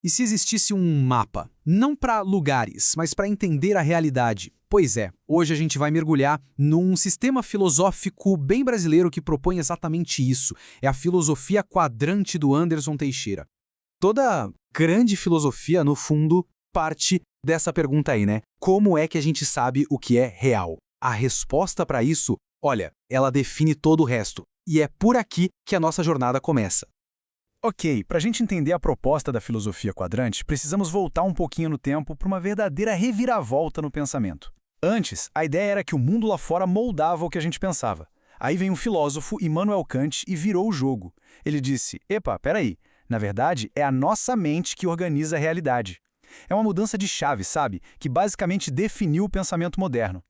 E se existisse um mapa? Não para lugares, mas para entender a realidade. Pois é, hoje a gente vai mergulhar num sistema filosófico bem brasileiro que propõe exatamente isso. É a filosofia quadrante do Anderson Teixeira. Toda grande filosofia, no fundo, parte dessa pergunta aí, né? Como é que a gente sabe o que é real? A resposta para isso, olha, ela define todo o resto. E é por aqui que a nossa jornada começa. Ok, para a gente entender a proposta da filosofia quadrante, precisamos voltar um pouquinho no tempo para uma verdadeira reviravolta no pensamento. Antes, a ideia era que o mundo lá fora moldava o que a gente pensava. Aí vem um filósofo, Immanuel Kant, e virou o jogo. Ele disse, epa, peraí, na verdade é a nossa mente que organiza a realidade. É uma mudança de chave, sabe? Que basicamente definiu o pensamento moderno.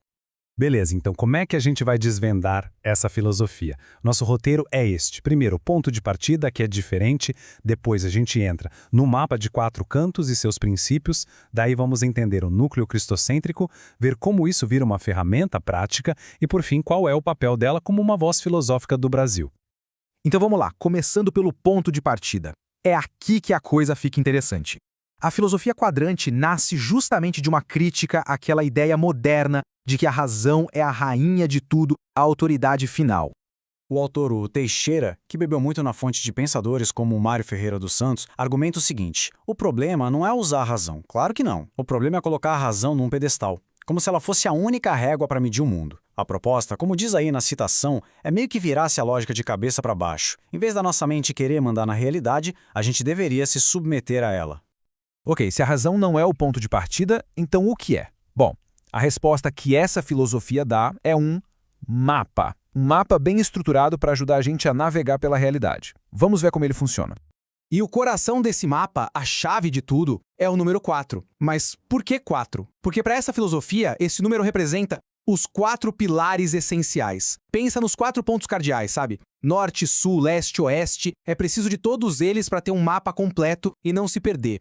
Beleza, então como é que a gente vai desvendar essa filosofia? Nosso roteiro é este. Primeiro, o ponto de partida, que é diferente. Depois a gente entra no mapa de 4 cantos e seus princípios. Daí vamos entender o núcleo cristocêntrico, ver como isso vira uma ferramenta prática e, por fim, qual é o papel dela como uma voz filosófica do Brasil. Então vamos lá, começando pelo ponto de partida. É aqui que a coisa fica interessante. A filosofia quadrante nasce justamente de uma crítica àquela ideia moderna de que a razão é a rainha de tudo, a autoridade final. O autor, o Teixeira, que bebeu muito na fonte de pensadores como o Mário Ferreira dos Santos, argumenta o seguinte: o problema não é usar a razão, claro que não. O problema é colocar a razão num pedestal, como se ela fosse a única régua para medir o mundo. A proposta, como diz aí na citação, é meio que virasse a lógica de cabeça para baixo. Em vez da nossa mente querer mandar na realidade, a gente deveria se submeter a ela. Ok, se a razão não é o ponto de partida, então o que é? Bom, a resposta que essa filosofia dá é um mapa. Um mapa bem estruturado para ajudar a gente a navegar pela realidade. Vamos ver como ele funciona. E o coração desse mapa, a chave de tudo, é o número 4. Mas por que 4? Porque para essa filosofia, esse número representa os 4 pilares essenciais. Pensa nos 4 pontos cardeais, sabe? Norte, sul, leste, oeste. É preciso de todos eles para ter um mapa completo e não se perder.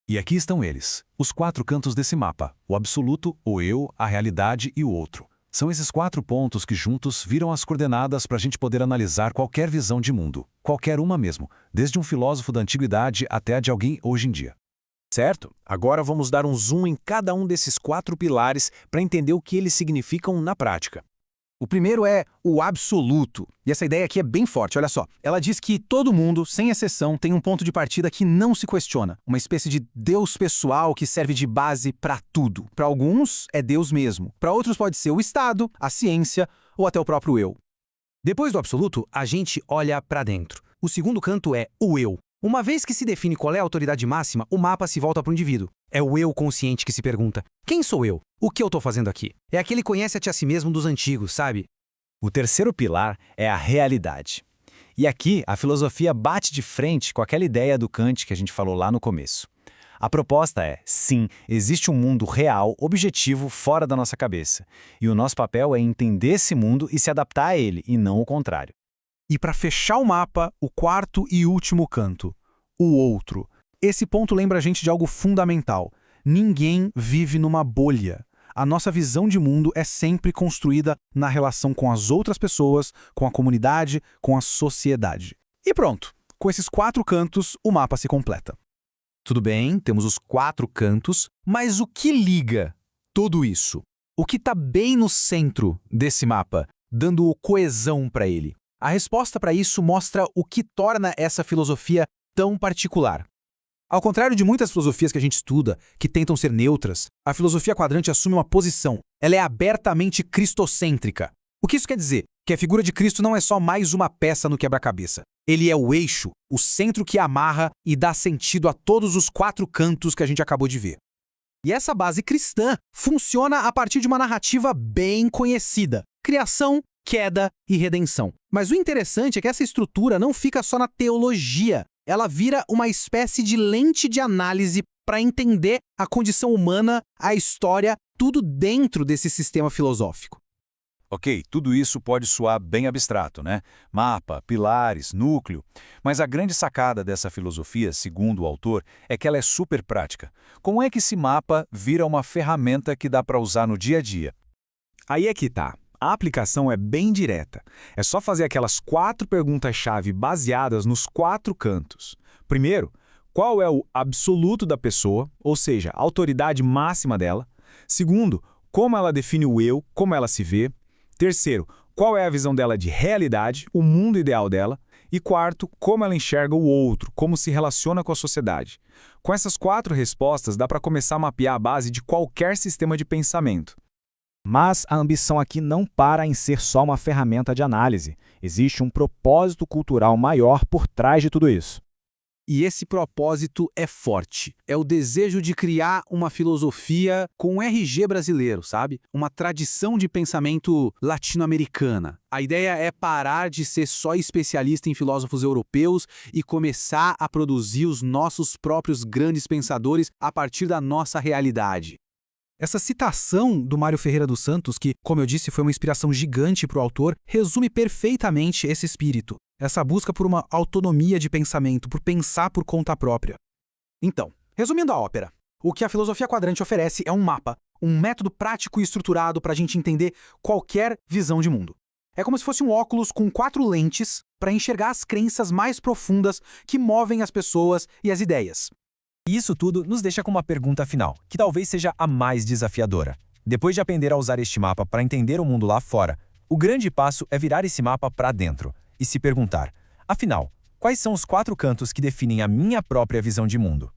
E aqui estão eles, os 4 cantos desse mapa, o absoluto, o eu, a realidade e o outro. São esses 4 pontos que juntos viram as coordenadas para a gente poder analisar qualquer visão de mundo, qualquer uma mesmo, desde um filósofo da antiguidade até a de alguém hoje em dia. Certo? Agora vamos dar um zoom em cada um desses 4 pilares para entender o que eles significam na prática. O primeiro é o absoluto. E essa ideia aqui é bem forte, olha só. Ela diz que todo mundo, sem exceção, tem um ponto de partida que não se questiona. Uma espécie de Deus pessoal que serve de base para tudo. Para alguns, é Deus mesmo. Para outros pode ser o Estado, a ciência ou até o próprio eu. Depois do absoluto, a gente olha para dentro. O segundo canto é o eu. Uma vez que se define qual é a autoridade máxima, o mapa se volta para o indivíduo. É o eu consciente que se pergunta: quem sou eu? O que eu estou fazendo aqui? É aquele conhece-te a si mesmo dos antigos, sabe? O terceiro pilar é a realidade. E aqui a filosofia bate de frente com aquela ideia do Kant que a gente falou lá no começo. A proposta é, sim, existe um mundo real, objetivo, fora da nossa cabeça. E o nosso papel é entender esse mundo e se adaptar a ele, e não o contrário. E para fechar o mapa, o quarto e último canto, o outro. Esse ponto lembra a gente de algo fundamental. Ninguém vive numa bolha. A nossa visão de mundo é sempre construída na relação com as outras pessoas, com a comunidade, com a sociedade. E pronto, com esses 4 cantos, o mapa se completa. Tudo bem, temos os 4 cantos, mas o que liga tudo isso? O que está bem no centro desse mapa, dando coesão para ele? A resposta para isso mostra o que torna essa filosofia tão particular. Ao contrário de muitas filosofias que a gente estuda, que tentam ser neutras, a filosofia quadrante assume uma posição. Ela é abertamente cristocêntrica. O que isso quer dizer? Que a figura de Cristo não é só mais uma peça no quebra-cabeça. Ele é o eixo, o centro que amarra e dá sentido a todos os 4 cantos que a gente acabou de ver. E essa base cristã funciona a partir de uma narrativa bem conhecida: criação, queda e redenção. Mas o interessante é que essa estrutura não fica só na teologia. Ela vira uma espécie de lente de análise para entender a condição humana, a história, tudo dentro desse sistema filosófico. Ok, tudo isso pode soar bem abstrato, né? Mapa, pilares, núcleo. Mas a grande sacada dessa filosofia, segundo o autor, é que ela é super prática. Como é que esse mapa vira uma ferramenta que dá para usar no dia a dia? Aí é que tá. A aplicação é bem direta. É só fazer aquelas 4 perguntas-chave baseadas nos 4 cantos. Primeiro, qual é o absoluto da pessoa, ou seja, a autoridade máxima dela. Segundo, como ela define o eu, como ela se vê. Terceiro, qual é a visão dela de realidade, o mundo ideal dela. E quarto, como ela enxerga o outro, como se relaciona com a sociedade. Com essas 4 respostas, dá para começar a mapear a base de qualquer sistema de pensamento. Mas a ambição aqui não para em ser só uma ferramenta de análise. Existe um propósito cultural maior por trás de tudo isso. E esse propósito é forte. É o desejo de criar uma filosofia com um RG brasileiro, sabe? Uma tradição de pensamento latino-americana. A ideia é parar de ser só especialista em filósofos europeus e começar a produzir os nossos próprios grandes pensadores a partir da nossa realidade. Essa citação do Mário Ferreira dos Santos, que, como eu disse, foi uma inspiração gigante para o autor, resume perfeitamente esse espírito. Essa busca por uma autonomia de pensamento, por pensar por conta própria. Então, resumindo a ópera, o que a filosofia quadrante oferece é um mapa, um método prático e estruturado para a gente entender qualquer visão de mundo. É como se fosse um óculos com 4 lentes para enxergar as crenças mais profundas que movem as pessoas e as ideias. E isso tudo nos deixa com uma pergunta final, que talvez seja a mais desafiadora. Depois de aprender a usar este mapa para entender o mundo lá fora, o grande passo é virar esse mapa para dentro e se perguntar, afinal, quais são os 4 cantos que definem a minha própria visão de mundo?